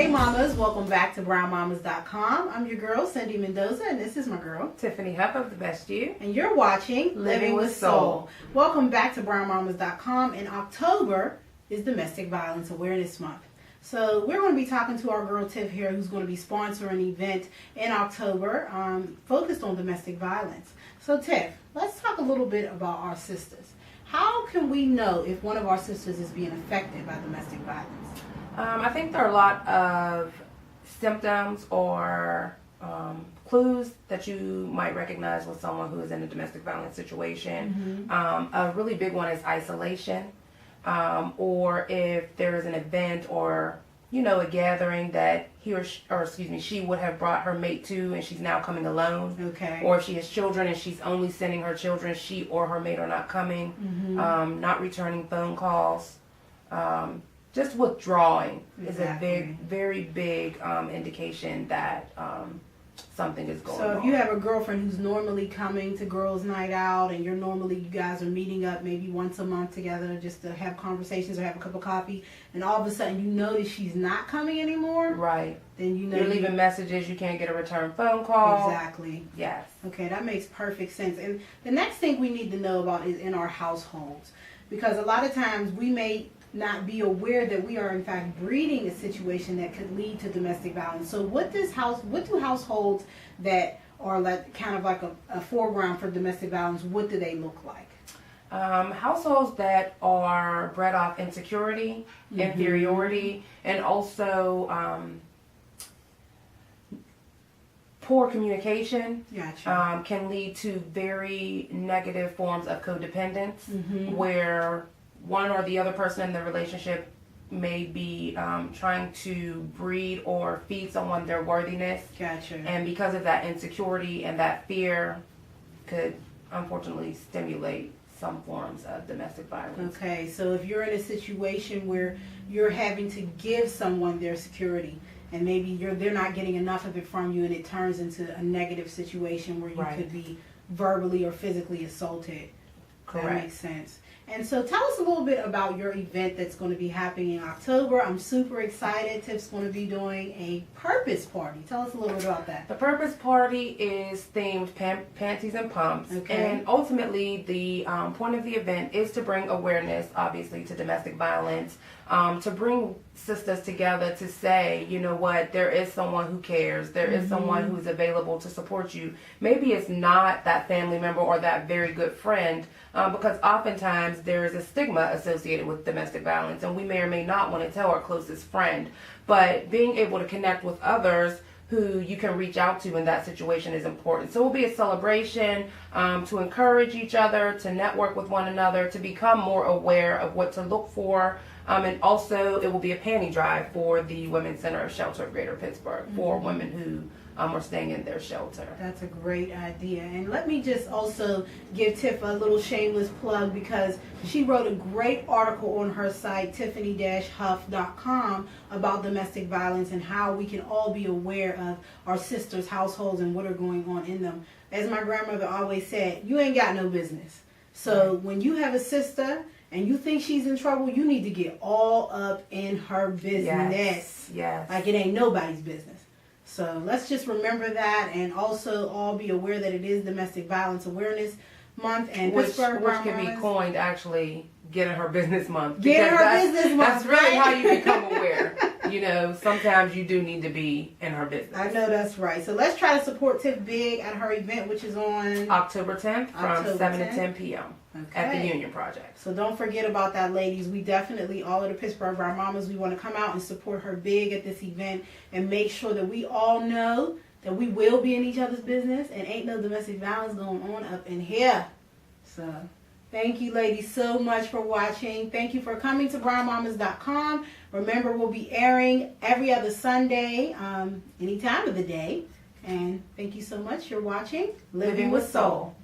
Hey mamas, welcome back to brownmamas.com. I'm your girl, Cindy Mendoza, and this is my girl, Tiffany Huff of The Best You. And you're watching Living with Soul. Welcome back to brownmamas.com. In October is Domestic Violence Awareness Month. So we're going to be talking to our girl Tiff here, who's going to be sponsoring an event in October focused on domestic violence. So Tiff, let's talk a little bit about our sisters. How can we know if one of our sisters is being affected by domestic violence? I think there are a lot of symptoms or clues that you might recognize with someone who is in a domestic violence situation. Mm-hmm. A really big one is isolation, or if there is an event or a gathering that she would have brought her mate to, and she's now coming alone. Okay. Or if she has children and she's only sending her children, she or her mate are not coming. Mm-hmm. Not returning phone calls. Just withdrawing is a very big indication that something is going on. So if you have a girlfriend who's normally coming to girls' night out, and you guys are meeting up maybe once a month together just to have conversations or have a cup of coffee, and all of a sudden you notice she's not coming anymore, right? Then you're leaving messages, you can't get a return phone call. Exactly. Yes. Okay, that makes perfect sense. And the next thing we need to know about is in our households, because a lot of times we may not be aware that we are in fact breeding a situation that could lead to domestic violence. So what do households that are like kind of like a foreground for domestic violence, what do they look like? Households that are bred off insecurity, inferiority, and also poor communication. Gotcha. Can lead to very negative forms of codependence, where one or the other person in the relationship may be trying to breed or feed someone their worthiness. Gotcha. And because of that insecurity and that fear could unfortunately stimulate some forms of domestic violence. Okay, so if you're in a situation where you're having to give someone their security, and maybe they're not getting enough of it from you, and it turns into a negative situation where you could be verbally or physically assaulted. Correct. That makes sense. And so tell us a little bit about your event that's going to be happening in October. I'm super excited. Tiff's going to be doing a purpose party. Tell us a little bit about that. The purpose party is themed panties and pumps. Okay. And ultimately the point of the event is to bring awareness, obviously, to domestic violence, to bring sisters together to say, you know what, there is someone who cares. There is someone who's available to support you. Maybe it's not that family member or that very good friend, because oftentimes there is a stigma associated with domestic violence, and we may or may not want to tell our closest friend. But being able to connect with others who you can reach out to in that situation is important. So it will be a celebration to encourage each other, to network with one another, to become more aware of what to look for. And also it will be a panty drive for the Women's Center of Shelter of Greater Pittsburgh for women who are staying in their shelter. That's a great idea. And let me just also give Tiff a little shameless plug, because she wrote a great article on her site, tiffany-huff.com, about domestic violence and how we can all be aware of our sisters' households and what are going on in them. As my grandmother always said, you ain't got no business. So when you have a sister and you think she's in trouble, you need to get all up in her business. Yes. Like it ain't nobody's business. So let's just remember that, and also all be aware that it is Domestic Violence Awareness Month, and which can be coined actually Getting Her Business Month. Getting Her Business Month. That's really how you become aware. Sometimes you do need to be in her business. I know that's right. So let's try to support Tiff big at her event, which is on October 10th from 7 to 10 p.m. at the Union Project. So don't forget about that, ladies. We definitely, all of the Pittsburgh Brown Mamas, we want to come out and support her big at this event and make sure that we all know that we will be in each other's business and ain't no domestic violence going on up in here. So thank you, ladies, so much for watching. Thank you for coming to brownmamas.com. Remember, we'll be airing every other Sunday, any time of the day. And thank you so much. You're watching Living with Soul.